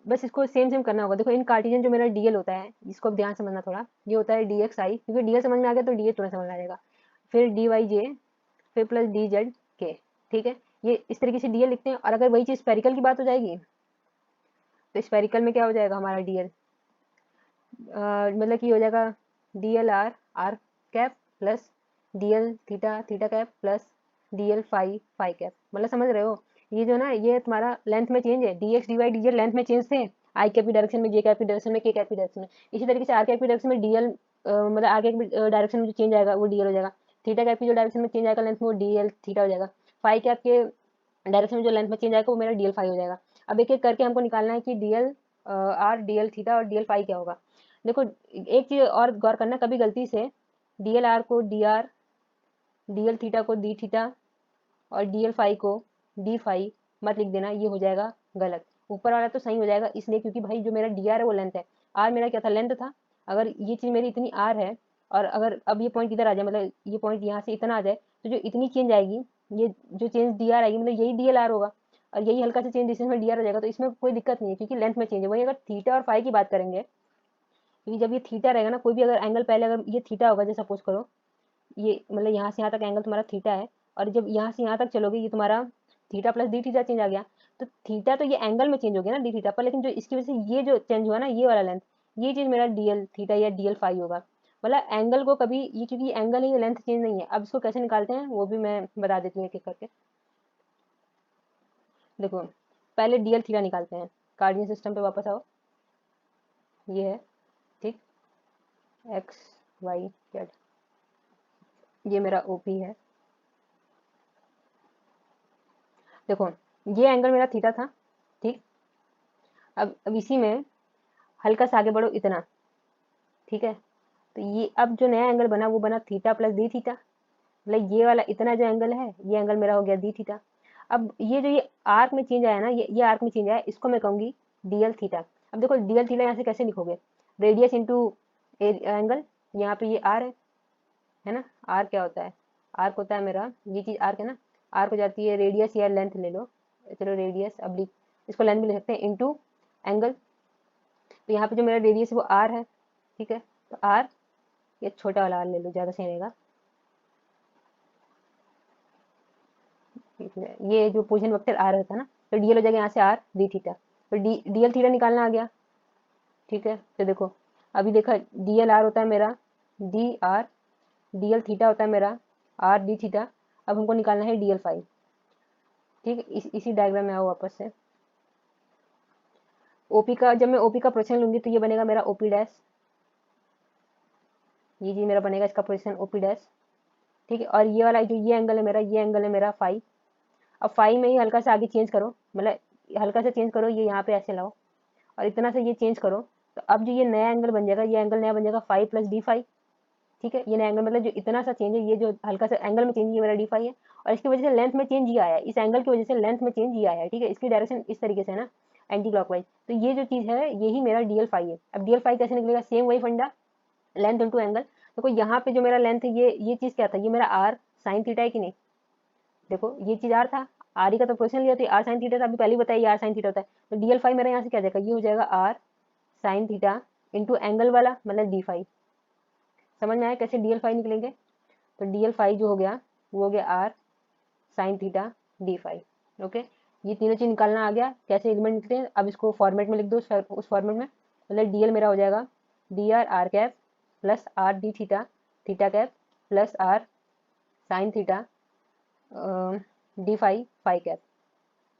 [SPEAKER 1] बस इसको सेम सेम करना होगा। देखो इन कार्टिजन जो मेरा डीएल होता है, इसको अब ध्यान समझना थोड़ा, ये होता है डीएक्स आई, क्योंकि डीएल समझ में आ गया तो डीए तुरंत समझ में आ जाएगा। फिर डी वाई जे, फिर प्लस डी जेड के, ठीक है। ये इस तरीके से डीएल लिखते हैं। और अगर वही चीज स्पेरिकल की बात हो जाएगी तो स्पेरिकल में क्या हो जाएगा हमारा डीएल, मतलब कि हो जाएगा D L R R cap plus D L theta theta cap plus D L phi phi cap. मतलब समझ रहे हो, ये जो ना ये तुम्हारा लेंथ में चेंज है, D X D Y D Z length में चेंज थे, आई कैप की डायरेक्शन में, जे कैप की डायरेक्शन में, के कैप की डायरेक्शन में। इसी तरीके से आर कैप की डायरेक्शन में डी एल मतलब आर कैप की डायरेक्शन में जो चेंज आएगा वो डी एल हो जाएगा। थीटा कैप की जो डायरेक्शन में चेंज आएगा लेंथ में वो डी एल थीटा हो जाएगा। फाई कैप के डायरेक्शन में जो लेंथ में चेंज आएगा वो मेरा डी एल फाई हो जाएगा। अब एक एक करके हमको निकालना है कि D L are D L theta और डी एल फाई क्या होगा। देखो एक चीज और गौर करना, कभी गलती से डीएल आर को डी आर, डीएल थीटा को डी थीटा और डीएल फाई को डी फाई मत लिख देना, ये हो जाएगा गलत। ऊपर वाला तो सही हो जाएगा इसलिए क्योंकि भाई जो मेरा डी आर है वो लेंथ है, आर मेरा क्या था लेंथ था। अगर ये चीज मेरी इतनी आर है और अगर अब ये पॉइंट इधर आ जाए, मतलब ये पॉइंट यहाँ से इतना आ जाए, तो जो इतनी चेंज आएगी, ये जो चेंज डी आर आएगी मतलब यही डी एल आर होगा, और यही हल्का सा चेंज डिस्टेंस में डी आर हो जाएगा। तो इसमें कोई दिक्कत नहीं है क्योंकि लेंथ में चेंज है। वही अगर थीटा और फाई की बात करेंगे, क्योंकि जब ये थीटा रहेगा ना, कोई भी अगर एंगल पहले अगर ये थीटा होगा, जैसे सपोज करो ये मतलब यहाँ से यहाँ तक एंगल तुम्हारा थीटा है, और जब यहाँ से यहाँ तक चलोगे ये तुम्हारा theta plus d theta change आ गया, तो थीटा तो ये एंगल में चेंज हो गया ना डी थीटा पर, लेकिन जो इसकी वजह से ये जो चेंज हुआ ना ये वाला लेंथ, ये चीज मेरा डीएल थीटा या डीएल फाई होगा। मतलब एंगल को कभी ये, क्योंकि एंगल है ये लेंथ चेंज नहीं है। अब इसको कैसे निकालते हैं वो भी मैं बता देती हूँ एक एक करके। देखो पहले डीएल थीटा निकालते हैं, कार्डियन सिस्टम पे वापस आओ, ये है, ठीक, एक्स वाई जेड, ये मेरा ओपी है। देखो ये एंगल मेरा थीटा था, ठीक। अब इसी में हल्का सा आगे बढ़ो इतना, ठीक है। तो ये अब जो नया एंगल बना वो बना थीटा प्लस डी थीटा, मतलब ये वाला इतना जो एंगल है ये एंगल मेरा हो गया डी थीटा। अब ये जो ये आर्क में चेंज आया ना, ये आर्क में चेंज आया, इसको मैं कहूंगी डीएल थीटा। अब देखो डीएल थीटा यहाँ से कैसे लिखोगे, रेडियस इंटू एंगल, यहाँ पे ये आर है ना। आर क्या होता है, आर्क होता है मेरा, ये चीज आर्क है ना, आर्क हो जाती है रेडियस या लेंथ ले लो, चलो रेडियस अब इसको लेंथ भी ले सकते हैं इंटू एंगल। तो यहाँ पे जो मेरा रेडियस है वो आर है, ठीक है। तो आर, ये छोटा वाला आर ले लो ज्यादा सही रहेगा, ये जो पोजीशन वेक्टर आर रहता है ना, तो डीएल हो जाएगा यहाँ से आर डी थीटा, तो डीएल थीटा निकालना आ गया, ठीक है। तो देखो अभी देखा डीएल आर होता है मेरा डी आर, डीएल थीटा होता है मेरा आर डी थीटा। अब हमको निकालना है डीएल फाई, ठीक है। इसी डायग्राम में आओ वापस से। ओपी का जब मैं ओपी का पोजीशन लूंगी तो ये बनेगा मेरा ओपी डैश, ये जी मेरा बनेगा इसका पोजीशन ओपी डैश, ठीक है। और ये वाला जो ये एंगल है मेरा, ये एंगल है मेरा फाई। अब फाई में ही हल्का सा आगे चेंज करो, मतलब हल्का सा चेंज करो, ये यहाँ पे ऐसे लाओ और इतना सा ये चेंज करो, तो अब जो ये नया एंगल बन जाएगा, ये एंगल नया बन जाएगा फाई प्लस डी फाई, ठीक है। ये नया एंगल मतलब जो इतना सा चेंज है, ये जो हल्का सा एंगल में चेंज ये मेरा डी फाई है, और इसकी वजह से लेंथ में चेंज ये आया है, इस एंगल की वजह से लेंथ में चेंज ये आया है, ठीक है। इसकी डायरेक्शन इस तरीके से है ना, एंटी क्लॉकवाइज। तो ये जो चीज है यही मेरा डीएल फाई है। अब डीएल फाई कैसे निकलेगा, सेम वही फंडा, लेंथ इंटू एंगल। देखो यहाँ पे जो मेरा लेंथ है ये चीज क्या था, ये मेरा आर साइन थीटा है कि नहीं, देखो ये चीज आर था, आर ई का तो पोजिशन लिया थी, आर साइन थीटा था, अभी पहले ही बताइए आर साइन थीटा होता है, तो डी एल फाइव मेरा यहाँ से क्या जाएगा, ये हो जाएगा are sine theta into angle वाला मतलब डी फाइव। समझ में आया कैसे डी एल फाइव निकलेंगे? तो डी एल फाइव जो हो गया वो हो गया R sine theta D five. Okay, ये तीनों चीज निकालना आ गया, कैसे एलिमेंट निकलते हैं। अब इसको फॉर्मेट में लिख दो, उस फॉर्मेट में, मतलब डी एल मेरा हो जाएगा D R R cap plus R D theta theta cap plus are sine theta D five five cap.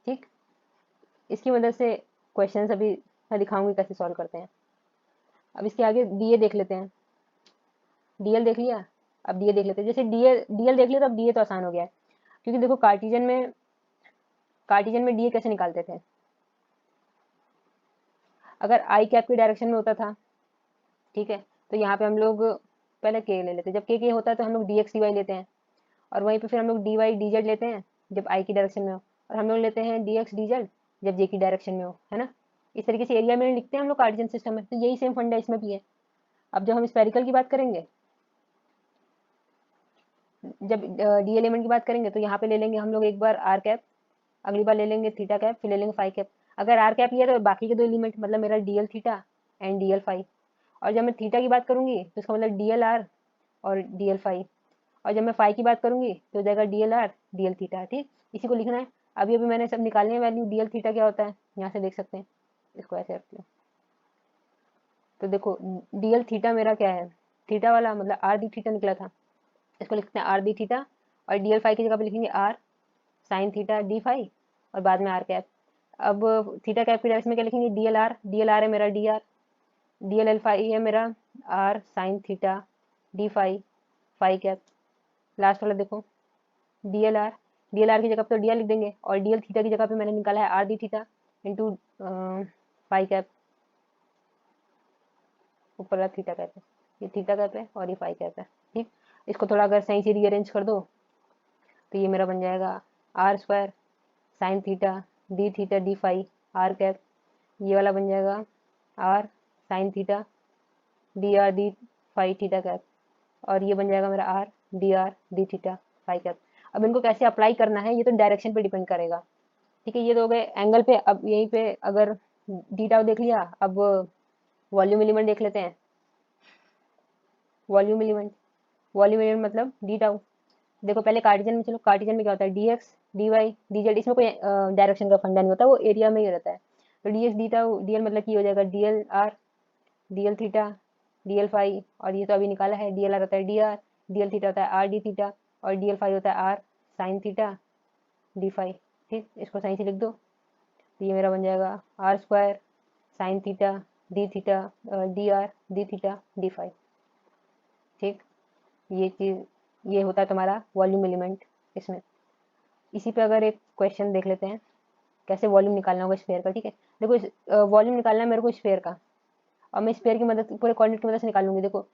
[SPEAKER 1] ठीक, इसकी मदद से क्वेश्चंस अभी मैं दिखाऊंगी कैसे सॉल्व करते हैं। अब इसके आगे डी ए देख लेते हैं। डी एल देख लिया, अब डी ए देख लेते हैं। जैसे डी एल देख लिया तो अब डी ए तो आसान हो गया है, क्योंकि देखो कार्टिजन में डी ए कैसे निकालते थे, अगर आई कैप की डायरेक्शन में होता था, ठीक है, तो यहाँ पे हम लोग पहले के ले लेते हैं, जब के होता है तो हम लोग डी एक्स डी वाई लेते हैं, और वहीं पे फिर हम लोग डी वाई डी जेड लेते हैं जब आई की डायरेक्शन में हो, और हम लोग लेते हैं डी एक्स डी जेड जब जे की डायरेक्शन में हो, है ना। इस तरीके से एरिया में लिखते हैं हम लोग कार्टिजन सिस्टम में, तो यही सेम फंडा इसमें भी है। अब जब हम स्पेरिकल की बात करेंगे, जब डी एलिमेंट की बात करेंगे, तो यहाँ पे ले लेंगे हम लोग एक बार आर कैप, अगली बार ले लेंगे थीटा कैप, फिर ले लेंगे फाइव कैप। अगर आर कैप लिया तो बाकी के दो एलिमेंट मतलब मेरा D L theta and D L five, और जब मैं थीटा की बात करूंगी तो इसका मतलब डी एल आर और डी एल फाइव, और जब मैं फाइव की बात करूंगी तो हो जाएगा D L are D L theta. ठीक, इसी को लिखना है। अभी अभी मैंने सब निकालने वैल्यू, डी एल थीटा क्या होता है यहाँ से देख सकते हैं, इसको ऐसे रखते हैं। तो देखो डी एल थीटा मेरा क्या है, थीटा वाला मतलब आर डी थीटा निकला था, इसको लिखते हैं आर डी थीटा, और डी एल फाइव की जगह पे लिखेंगे R sine theta D five और बाद में आर कैप। अब थीटा कैप की डायरेक्शन में क्या लिखेंगे, डी एल आर है मेरा D R, D L L five है मेरा R sine theta D five five cap. Last वाला देखो डी एल आर की जगह पे तो डी आर लिख देंगे, और डी एल थीटा की जगह पे मैंने निकाला है R D theta into five cap, ऊपर वाला थीटा कैप है, ये थीटा कैप है और ये फाइव कैप है। ठीक, इसको थोड़ा अगर सही से रीअरेंज कर दो तो ये मेरा बन जाएगा R square sine theta D five R cap, ये वाला बन जाएगा are sine theta D five theta cap, और ये बन जाएगा मेरा R D theta five cap. अब इनको कैसे अप्लाई करना है ये तो डायरेक्शन पे डिपेंड करेगा। ठीक है, ये तो हो गए एंगल पे। अब यहीं पे अगर डी टाउ देख लिया, अब वॉल्यूम एलिमेंट देख लेते हैं। वॉल्यूम एलिमेंट मतलब डी टाउ। देखो पहले कार्टिजन में, चलो कार्टिजन में क्या होता है, D X D Y D Z, इसमें कोई डायरेक्शन का फंडा नहीं होता, वो एरिया में ही रहता है। तो D X D tau D L मतलब की हो जाएगा D L are D L theta D L five, और ये तो अभी निकाला है, डी एल आर होता है डी एल थीटा होता है आर डी थीटा, और डी एल फाइव होता है are sine theta D five. ठीक, इसको सही से लिख दो, तो ये मेरा बन जाएगा R square sine theta D R D theta D five. ठीक, ये चीज़ ये होता है तुम्हारा वॉल्यूम एलिमेंट इसमें। इसी पे अगर एक क्वेश्चन देख लेते हैं कैसे वॉल्यूम निकालना होगा स्फेयर का। ठीक है, देखो वॉल्यूम निकालना है मेरे को स्फेयर का, और मैं स्फेयर की मदद, पूरे कोऑर्डिनेट की मदद से निकालूंगी। देखो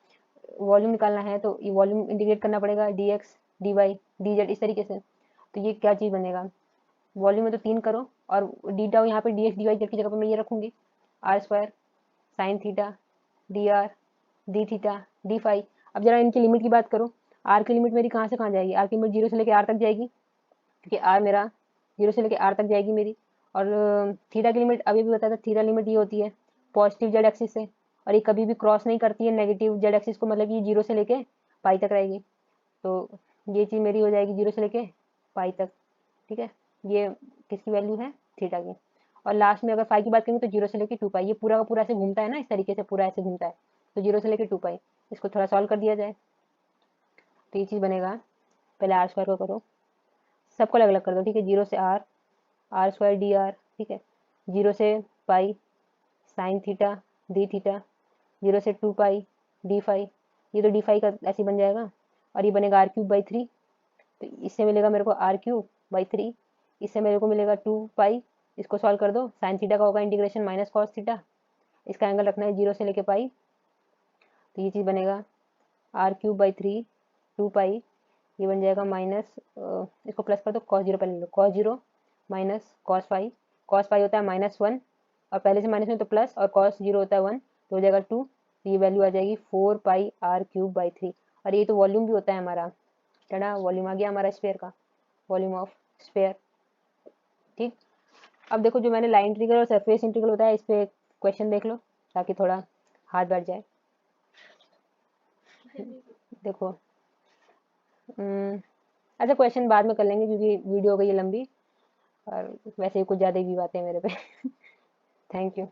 [SPEAKER 1] वॉल्यूम निकालना है तो ये वॉल्यूम इंटीग्रेट करना पड़ेगा, D X D Y D Z इस तरीके से। तो ये क्या चीज़ बनेगा, वॉल्यूम में तो 3 करो, और डी टाउ यहाँ पे D X D Y Z की जगह पे मैं ये रखूंगी R square sine theta D R D theta D five. अब जरा इनकी लिमिट की बात करो, आर की लिमिट मेरी कहाँ से कहाँ जाएगी, आर की लिमिट 0 से लेकर आर तक जाएगी, क्योंकि आर मेरा 0 से लेकर आर तक जाएगी मेरी। और थीटा की लिमिट अभी भी बताया था, थीटा लिमिट ये होती है पॉजिटिव जेड एक्सिस से, और ये कभी भी क्रॉस नहीं करती है नेगेटिव जेड एक्सिस को, मतलब ये 0 से लेके पाई तक रहेगी। तो ये चीज़ मेरी हो जाएगी 0 से लेके पाई तक। ठीक है, ये किसकी वैल्यू है, थीटा की। और लास्ट में अगर फाइव की बात करेंगे तो 0 से लेके 2 पाई, ये पूरा का पूरा ऐसे घूमता है ना, इस तरीके से पूरा ऐसे घूमता है, तो 0 से लेके 2 पाई। इसको थोड़ा सॉल्व कर दिया जाए तो ये चीज़ बनेगा, पहले आर स्क्वायर को करो, सबको अलग अलग कर दो। ठीक है, 0 से आर स्क्वायर डी आर, ठीक है, 0 से pi sine theta D theta, 0 से 2 पाई डी फाइव, ये तो डी फाइव का ऐसे बन जाएगा, और ये बनेगा आर क्यूब बाई 3, तो इससे मिलेगा मेरे को आर क्यूब बाई 3, इससे मेरे को मिलेगा 2 पाई। इसको सॉल्व कर दो, साइन थीटा का होगा इंटीग्रेशन माइनस कॉस थीटा, इसका एंगल रखना है 0 से लेके पाई, तो ये चीज़ बनेगा आर क्यूब बाई 3 2 पाई, ये बन जाएगा माइनस, इसको प्लस कर दो, कॉस 0 पहले लो, कॉस 0 माइनस कॉस पाई होता है -1, और पहले से माइनस में तो प्लस, और कॉस 0 होता है 1, तो हो जाएगा 2, तो ये वैल्यू आ जाएगी 4 पाई आर क्यूब बाई 3। और ये तो वॉल्यूम भी होता है हमारा, चढ़ा वॉल्यूम आ गया हमारा स्फेयर का, वॉल्यूम ऑफ स्फेयर। ठीक। अब देखो जो मैंने लाइन इंटीग्रल और सरफेस इंटीग्रल बताया, इस पे क्वेश्चन देख लो ताकि थोड़ा हाथ बैठ जाए। देखो अच्छा, क्वेश्चन बाद में कर लेंगे क्योंकि वीडियो हो गई है लंबी और वैसे ही कुछ ज़्यादा ही बातें मेरे पे। Thank you.